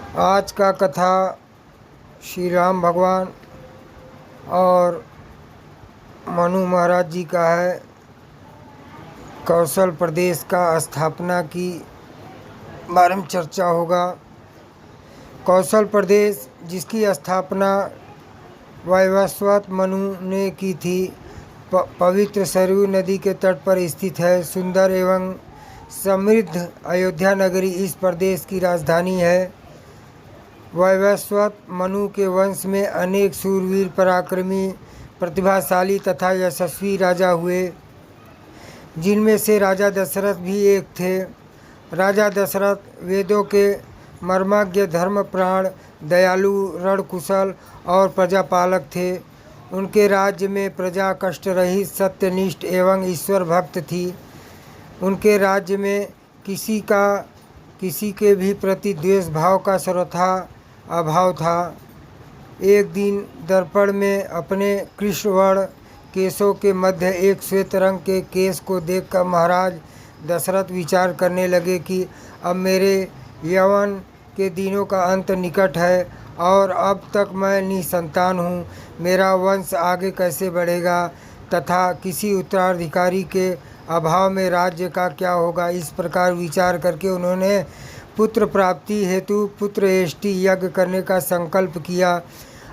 आज का कथा श्री राम भगवान और मनु महाराज जी का है। कौशल प्रदेश का स्थापना की बारे में चर्चा होगा। कौशल प्रदेश जिसकी स्थापना वैवस्वत मनु ने की थी, पवित्र सरयू नदी के तट पर स्थित है। सुंदर एवं समृद्ध अयोध्या नगरी इस प्रदेश की राजधानी है। वैवस्वत मनु के वंश में अनेक शूरवीर, पराक्रमी, प्रतिभाशाली तथा यशस्वी राजा हुए, जिनमें से राजा दशरथ भी एक थे। राजा दशरथ वेदों के मर्मज्ञ, धर्मप्राण, दयालु, रणकुशल और प्रजापालक थे। उनके राज्य में प्रजा कष्टरहित, सत्यनिष्ठ एवं ईश्वर भक्त थी। उनके राज्य में किसी के भी प्रति द्वेष भाव का सर्वथा अभाव था। एक दिन दर्पण में अपने कृष्णवर्ण केशों के मध्य एक श्वेत रंग के केश को देखकर महाराज दशरथ विचार करने लगे कि अब मेरे यौवन के दिनों का अंत निकट है और अब तक मैं निसंतान हूँ। मेरा वंश आगे कैसे बढ़ेगा तथा किसी उत्तराधिकारी के अभाव में राज्य का क्या होगा। इस प्रकार विचार करके उन्होंने पुत्र प्राप्ति हेतु पुत्रेष्टि यज्ञ करने का संकल्प किया।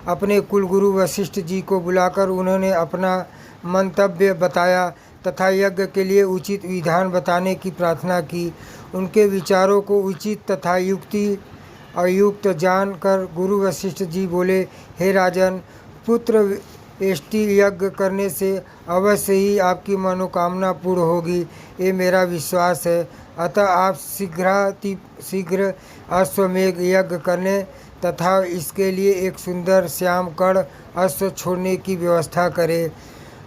अपने कुलगुरु वशिष्ठ जी को बुलाकर उन्होंने अपना मंतव्य बताया तथा यज्ञ के लिए उचित विधान बताने की प्रार्थना की। उनके विचारों को उचित तथा युक्ति अयुक्त जानकर गुरु वशिष्ठ जी बोले, हे राजन, पुत्र एष्टि यज्ञ करने से अवश्य ही आपकी मनोकामना पूर्ण होगी, ये मेरा विश्वास है। अतः आप शीघ्र अश्वमेघ यज्ञ करने तथा इसके लिए एक सुंदर श्याम कर्ण अश्व छोड़ने की व्यवस्था करें।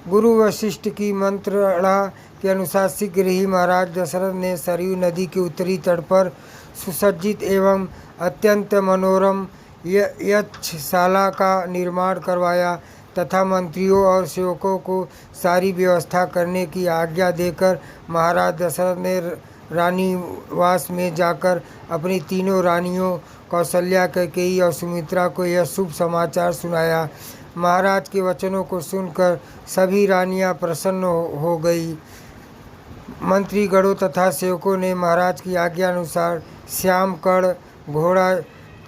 गुरु वशिष्ठ की मंत्रणा के अनुसार शीघ्र ही महाराज दशरथ ने सरयू नदी के उत्तरी तट पर सुसज्जित एवं अत्यंत मनोरम यक्षशाला का निर्माण करवाया तथा मंत्रियों और सेवकों को सारी व्यवस्था करने की आज्ञा देकर महाराज दशरथ ने रानीवास में जाकर अपनी तीनों रानियों कौशल्या, कैकेयी और सुमित्रा को यह शुभ समाचार सुनाया। महाराज के वचनों को सुनकर सभी रानियां प्रसन्न हो गई। मंत्रीगणों तथा सेवकों ने महाराज की आज्ञा अनुसार श्याम कर्ण घोड़ा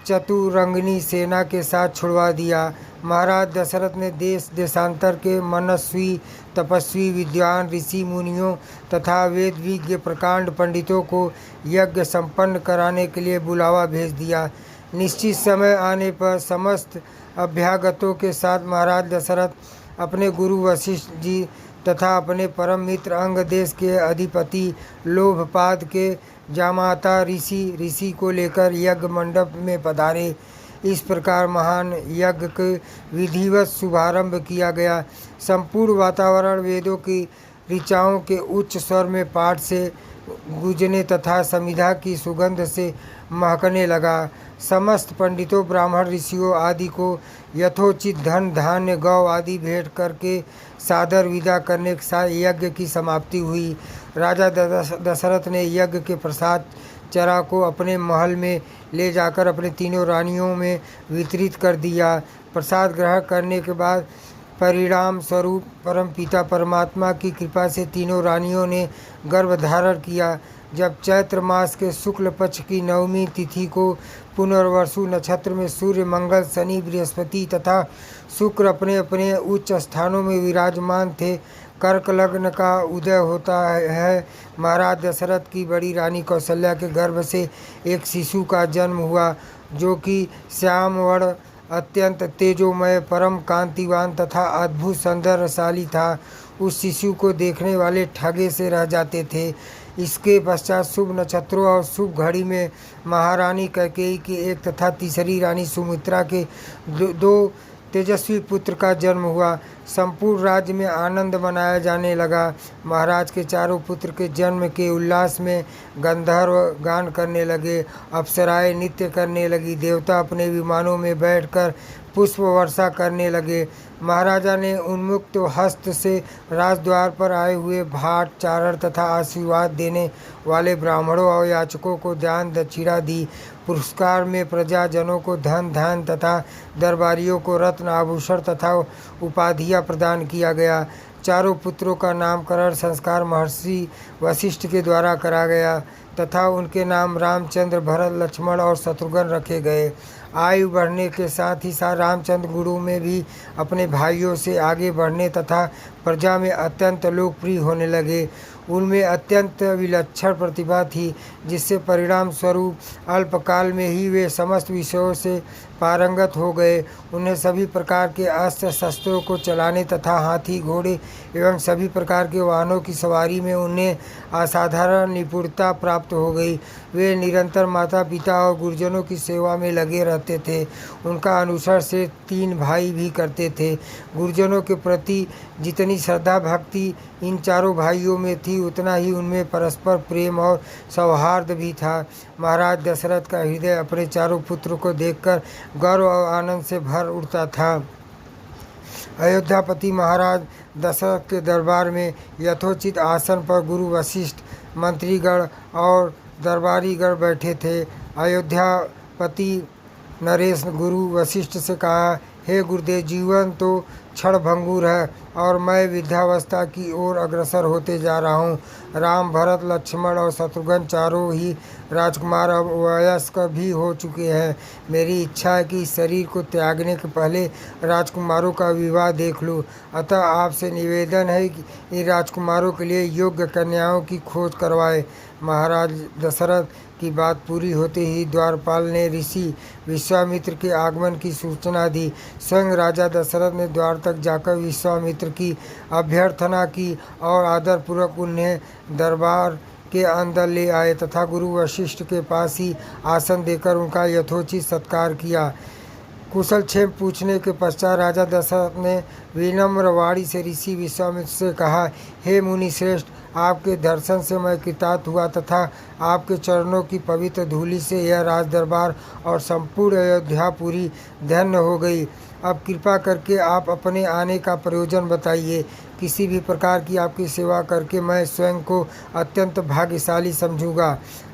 चतुरंगिनी सेना के साथ छुड़वा दिया। महाराज दशरथ ने देश देशांतर के मनस्वी, तपस्वी, विद्वान ऋषि मुनियों तथा वेद विज्ञ प्रकांड पंडितों को यज्ञ संपन्न कराने के लिए बुलावा भेज दिया। निश्चित समय आने पर समस्त अभ्यागतों के साथ महाराज दशरथ अपने गुरु वशिष्ठ जी तथा अपने परम मित्र अंग देश के अधिपति लोभपाद के जामाता ऋषि को लेकर यज्ञ मंडप में पधारे। इस प्रकार महान यज्ञ के विधिवत शुभारंभ किया गया। संपूर्ण वातावरण वेदों की ऋचाओं के उच्च स्वर में पाठ से गूंजने तथा समिधा की सुगंध से महकने लगा। समस्त पंडितों, ब्राह्मण, ऋषियों आदि को यथोचित धन, धान्य, गौ आदि भेंट करके सादर विदा करने के साथ यज्ञ की समाप्ति हुई। राजा दशरथ ने यज्ञ के प्रसाद चरा को अपने महल में ले जाकर अपने तीनों रानियों में वितरित कर दिया। प्रसाद ग्रहण करने के बाद परिणाम स्वरूप परमपिता परमात्मा की कृपा से तीनों रानियों ने गर्भ धारण किया। जब चैत्र मास के शुक्ल पक्ष की नवमी तिथि को पुनर्वसु नक्षत्र में सूर्य, मंगल, शनि, बृहस्पति तथा शुक्र अपने अपने उच्च स्थानों में विराजमान थे, कर्क लग्न का उदय होता है। महाराज दशरथ की बड़ी रानी कौशल्या के गर्भ से एक शिशु का जन्म हुआ, जो कि श्याम वर्ण, अत्यंत तेजोमय, परम कांतिवान तथा अद्भुत सौंदर्यशाली था। उस शिशु को देखने वाले ठगे से रह जाते थे। इसके पश्चात शुभ नक्षत्रों और शुभ घड़ी में महारानी कैकेयी के एक तथा तीसरी रानी सुमित्रा के दो तेजस्वी पुत्र का जन्म हुआ। संपूर्ण राज्य में आनंद मनाया जाने लगा। महाराज के चारों पुत्र के जन्म के उल्लास में गंधर्व गान करने लगे, अप्सराएं नृत्य करने लगी, देवता अपने विमानों में बैठकर पुष्प वर्षा करने लगे। महाराजा ने उन्मुक्त हस्त से राजद्वार पर आए हुए भाट, चारण तथा आशीर्वाद देने वाले ब्राह्मणों और याचकों को दान दक्षिणा दी। पुरस्कार में प्रजाजनों को धन धान तथा दरबारियों को रत्न आभूषण तथा उपाधियां प्रदान किया गया। चारों पुत्रों का नामकरण संस्कार महर्षि वशिष्ठ के द्वारा करा गया तथा उनके नाम रामचंद्र, भरत, लक्ष्मण और शत्रुघ्न रखे गए। आयु बढ़ने के साथ ही साथ रामचंद्र गुरु में भी अपने भाइयों से आगे बढ़ने तथा प्रजा में अत्यंत लोकप्रिय होने लगे। उनमें अत्यंत विलक्षण प्रतिभा थी, जिससे परिणाम स्वरूप अल्पकाल में ही वे समस्त विषयों से पारंगत हो गए। उन्हें सभी प्रकार के अस्त्र शस्त्रों को चलाने तथा हाथी, घोड़े एवं सभी प्रकार के वाहनों की सवारी में उन्हें असाधारण निपुणता प्राप्त हो गई। वे निरंतर माता पिता और गुरुजनों की सेवा में लगे रहते थे। उनका अनुसरण से 3 भाई भी करते थे। गुरुजनों के प्रति जितनी श्रद्धा भक्ति इन चारों भाइयों में थी, उतना ही उनमें परस्पर प्रेम और सौहार्द भी था। महाराज दशरथ का हृदय अपने चारों पुत्रों को देखकर गर्व और आनंद से भर उठता था। अयोध्यापति महाराज दशरथ के दरबार में यथोचित आसन पर गुरु वशिष्ठ, मंत्रीगण और दरबारीगण बैठे थे। अयोध्यापति नरेश गुरु वशिष्ठ से कहा, हे गुरुदेव, जीवन तो क्षणभंगुर है और मैं वृद्धावस्था की ओर अग्रसर होते जा रहा हूँ। राम, भरत, लक्ष्मण और शत्रुघ्न चारों ही राजकुमार अब वयस्क भी हो चुके हैं। मेरी इच्छा है कि इस शरीर को त्यागने के पहले राजकुमारों का विवाह देख लूँ। अतः आपसे निवेदन है कि इन राजकुमारों के लिए योग्य कन्याओं की खोज करवाए। महाराज दशरथ की बात पूरी होते ही द्वारपाल ने ऋषि विश्वामित्र के आगमन की सूचना दी। स्वयं राजा दशरथ ने द्वार तक जाकर विश्वामित्र की अभ्यर्थना की और आदरपूर्वक उन्हें दरबार के अंदर ले आए तथा गुरु वशिष्ठ के पास ही आसन देकर उनका यथोचित सत्कार किया। कुशल क्षेम पूछने के पश्चात राजा दशरथ ने विनम्र वाणी से ऋषि विश्वामित्र से कहा, हे मुनि श्रेष्ठ, आपके दर्शन से मैं कृतार्थ हुआ तथा आपके चरणों की पवित्र धूलि से यह राज दरबार और संपूर्ण अयोध्यापुरी धन्य हो गई। अब कृपा करके आप अपने आने का प्रयोजन बताइए। किसी भी प्रकार की आपकी सेवा करके मैं स्वयं को अत्यंत भाग्यशाली समझूंगा।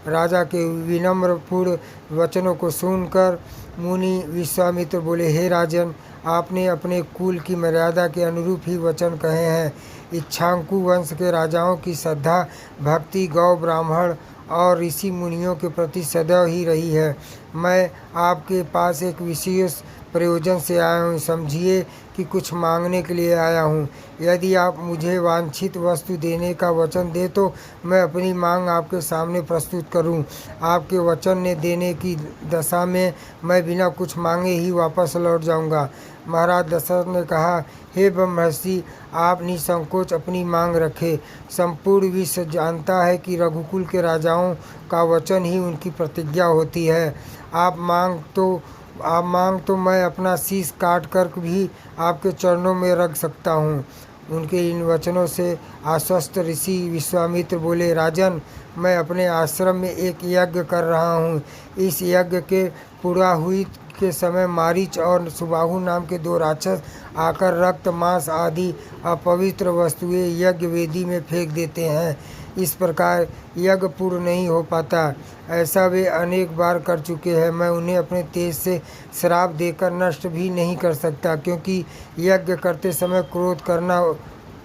राजा के विनम्र पूर्ण वचनों को सुनकर मुनि विश्वामित्र बोले, हे राजन, आपने अपने कुल की मर्यादा के अनुरूप ही वचन कहे हैं। इक्ष्वाकु वंश के राजाओं की श्रद्धा भक्ति गौ ब्राह्मण और ऋषि मुनियों के प्रति सदैव ही रही है। मैं आपके पास एक विशेष प्रयोजन से आया हूँ। समझिए कि कुछ मांगने के लिए आया हूँ। यदि आप मुझे वांछित वस्तु देने का वचन दें तो मैं अपनी मांग आपके सामने प्रस्तुत करूँ। आपके वचन ने देने की दशा में मैं बिना कुछ मांगे ही वापस लौट जाऊँगा। महाराज दशरथ ने कहा, हे ब्रह्मर्षि, आप निसंकोच अपनी मांग रखें। संपूर्ण विश्व जानता है कि रघुकुल के राजाओं का वचन ही उनकी प्रतिज्ञा होती है। आप मांग तो मैं अपना शीश काट कर भी आपके चरणों में रख सकता हूँ। उनके इन वचनों से आश्वस्त ऋषि विश्वामित्र बोले, राजन, मैं अपने आश्रम में एक यज्ञ कर रहा हूँ। इस यज्ञ के पुरोहित के समय मारीच और सुबाहु नाम के 2 राक्षस आकर रक्त, मांस आदि अपवित्र वस्तुएं यज्ञ वेदी में फेंक देते हैं। इस प्रकार यज्ञ पूर्ण नहीं हो पाता। ऐसा वे अनेक बार कर चुके हैं। मैं उन्हें अपने तेज से श्राप देकर नष्ट भी नहीं कर सकता, क्योंकि यज्ञ करते समय क्रोध करना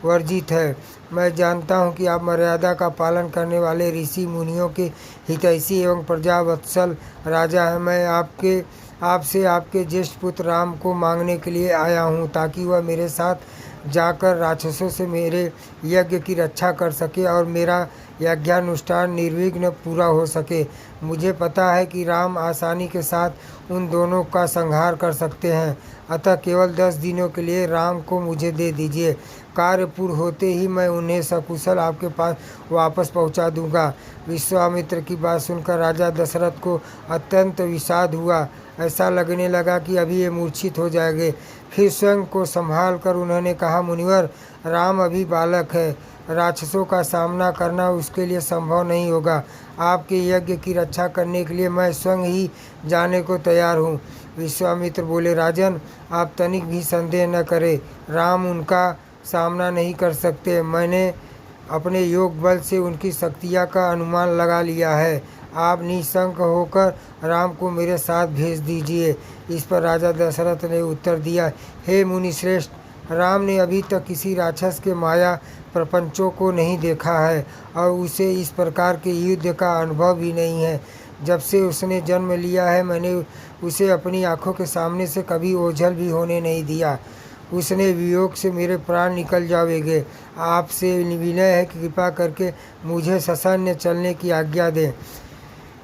वर्जित है। मैं जानता हूँ कि आप मर्यादा का पालन करने वाले ऋषि मुनियों के हितैषी एवं प्रजावत्सल राजा हैं। मैं आपसे आपके ज्येष्ठ पुत्र राम को मांगने के लिए आया हूँ, ताकि वह मेरे साथ जाकर राक्षसों से मेरे यज्ञ की रक्षा कर सके और मेरा यज्ञानुष्ठान निर्विघ्न पूरा हो सके। मुझे पता है कि राम आसानी के साथ उन दोनों का संहार कर सकते हैं, अतः केवल 10 दिनों के लिए राम को मुझे दे दीजिए। कार्य पूर्ण होते ही मैं उन्हें सकुशल आपके पास वापस पहुंचा दूंगा। विश्वामित्र की बात सुनकर राजा दशरथ को अत्यंत विषाद हुआ। ऐसा लगने लगा कि अभी ये मूर्छित हो जाएंगे। फिर स्वयं को संभाल कर उन्होंने कहा, मुनिवर, राम अभी बालक है। राक्षसों का सामना करना उसके लिए संभव नहीं होगा। आपके यज्ञ की रक्षा करने के लिए मैं स्वयं ही जाने को तैयार हूँ। विश्वामित्र बोले, राजन, आप तनिक भी संदेह न करें। राम उनका सामना नहीं कर सकते। मैंने अपने योग बल से उनकी शक्तियाँ का अनुमान लगा लिया है। आप निशंक होकर राम को मेरे साथ भेज दीजिए। इस पर राजा दशरथ ने उत्तर दिया, हे मुनिश्रेष्ठ, राम ने अभी तक किसी राक्षस के माया प्रपंचों को नहीं देखा है और उसे इस प्रकार के युद्ध का अनुभव भी नहीं है। जब से उसने जन्म लिया है मैंने उसे अपनी आंखों के सामने से कभी ओझल भी होने नहीं दिया। उसने वियोग से मेरे प्राण निकल जावेंगे। आपसे विनय है कि कृपा करके मुझे ससैन्य चलने की आज्ञा दें।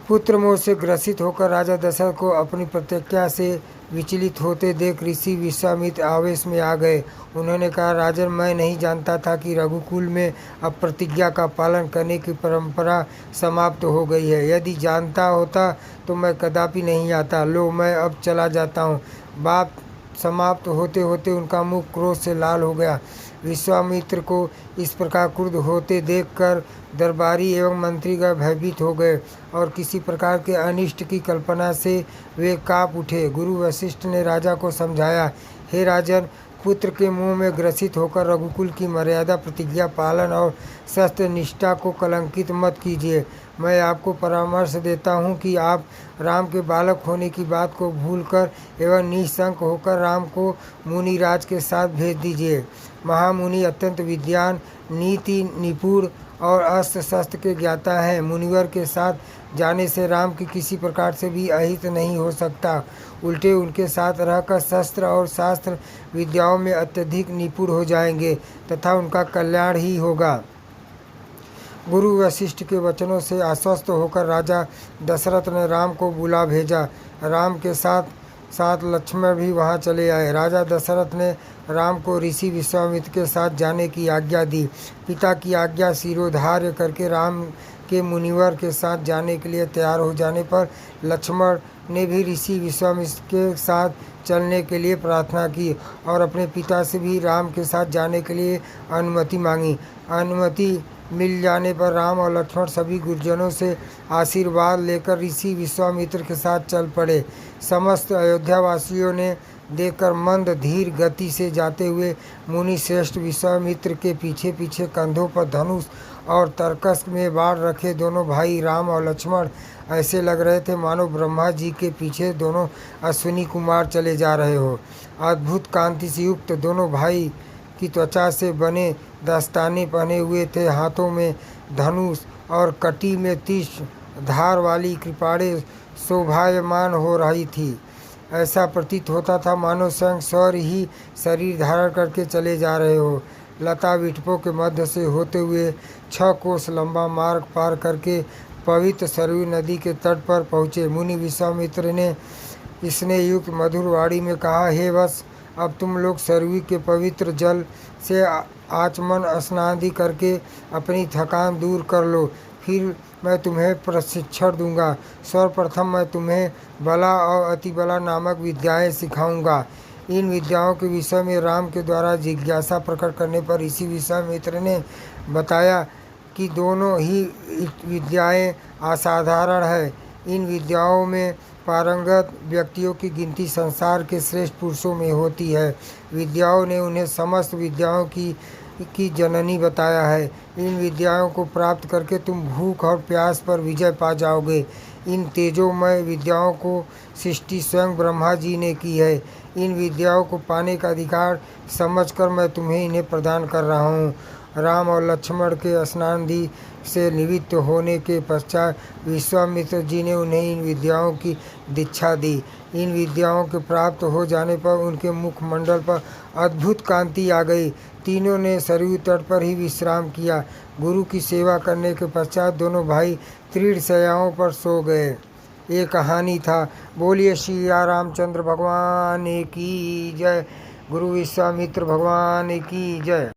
पुत्र मोह से ग्रसित होकर राजा दशरथ को अपनी प्रतिज्ञा से विचलित होते देख ऋषि विश्वामित्र आवेश में आ गए। उन्होंने कहा, राजन, मैं नहीं जानता था कि रघुकुल में अब प्रतिज्ञा का पालन करने की परंपरा समाप्त हो गई है। यदि जानता होता तो मैं कदापि नहीं आता। लो, मैं अब चला जाता हूँ। बात समाप्त होते होते उनका मुख क्रोध से लाल हो गया। विश्वामित्र को इस प्रकार क्रुद्ध होते देखकर दरबारी एवं मंत्रीगण भयभीत हो गए और किसी प्रकार के अनिष्ट की कल्पना से वे काँप उठे। गुरु वशिष्ठ ने राजा को समझाया, हे राजन, पुत्र के मुंह में ग्रसित होकर रघुकुल की मर्यादा, प्रतिज्ञा पालन और शस्त्र निष्ठा को कलंकित मत कीजिए। मैं आपको परामर्श देता हूँ कि आप राम के बालक होने की बात को भूलकर एवं निशंक होकर राम को मुनिराज के साथ भेज दीजिए। महामुनि अत्यंत विद्वान, नीति निपुण और अस्त्र शस्त्र के ज्ञाता हैं। मुनिवर के साथ जाने से राम की किसी प्रकार से भी अहित नहीं हो सकता। उल्टे उनके साथ रहकर शस्त्र और शास्त्र विद्याओं में अत्यधिक निपुण हो जाएंगे तथा उनका कल्याण ही होगा। गुरु वशिष्ठ के वचनों से आश्वस्त होकर राजा दशरथ ने राम को बुला भेजा। राम के साथ साथ लक्ष्मण भी वहां चले आए। राजा दशरथ ने राम को ऋषि विश्वामित्र के साथ जाने की आज्ञा दी। पिता की आज्ञा शिरोधार्य करके राम के मुनिवर के साथ जाने के लिए तैयार हो जाने पर लक्ष्मण ने भी ऋषि विश्वामित्र के साथ चलने के लिए प्रार्थना की और अपने पिता से भी राम के साथ जाने के लिए अनुमति मांगी। अनुमति मिल जाने पर राम और लक्ष्मण सभी गुरुजनों से आशीर्वाद लेकर ऋषि विश्वामित्र के साथ चल पड़े। समस्त अयोध्यावासियों ने देखकर मंद धीर गति से जाते हुए मुनि श्रेष्ठ विश्वामित्र के पीछे पीछे कंधों पर धनुष और तरकस में बाण रखे दोनों भाई राम और लक्ष्मण ऐसे लग रहे थे मानो ब्रह्मा जी के पीछे दोनों अश्विनी कुमार चले जा रहे हो। अद्भुत कांति से युक्त दोनों भाई की त्वचा से बने दस्ताने पहने हुए थे। हाथों में धनुष और कटी में तीस धार वाली कृपाणें शोभायमान हो रही थी। ऐसा प्रतीत होता था मानो स्वयं सौर्य ही शरीर धारण करके चले जा रहे हो। लता विटपों के मध्य से होते हुए 6 कोस लंबा मार्ग पार करके पवित्र सरयू नदी के तट पर पहुँचे। मुनि विश्वामित्र ने इसने युक्त मधुर वाणी में कहा, हे वत्स, अब तुम लोग सरयू के पवित्र जल से आचमन स्नानादि करके अपनी थकान दूर कर लो, फिर मैं तुम्हें प्रशिक्षण दूंगा। सर्वप्रथम मैं तुम्हें बला और अतिबला नामक विद्याएं सिखाऊंगा। इन विद्याओं के विषय में राम के द्वारा जिज्ञासा प्रकट करने पर ऋषि विश्वामित्र ने बताया कि दोनों ही विद्याएं असाधारण है। इन विद्याओं में पारंगत व्यक्तियों की गिनती संसार के श्रेष्ठ पुरुषों में होती है। विद्याओं ने उन्हें समस्त विद्याओं की जननी बताया है। इन विद्याओं को प्राप्त करके तुम भूख और प्यास पर विजय पा जाओगे। इन तेजोमय विद्याओं को सृष्टि स्वयं ब्रह्मा जी ने की है। इन विद्याओं को पाने का अधिकार समझकर मैं तुम्हें इन्हें प्रदान कर रहा हूँ। राम और लक्ष्मण के स्नानादि से निवृत्त होने के पश्चात विश्वामित्र जी ने उन्हें इन विद्याओं की दीक्षा दी। इन विद्याओं के प्राप्त हो जाने पर उनके मुखमंडल पर अद्भुत कांति आ गई। तीनों ने सरयू तट पर ही विश्राम किया। गुरु की सेवा करने के पश्चात दोनों भाई तृण शैयाओं पर सो गए। ये कहानी था। बोलिए श्री रामचंद्र भगवान की जय। गुरु विश्वामित्र भगवान की जय।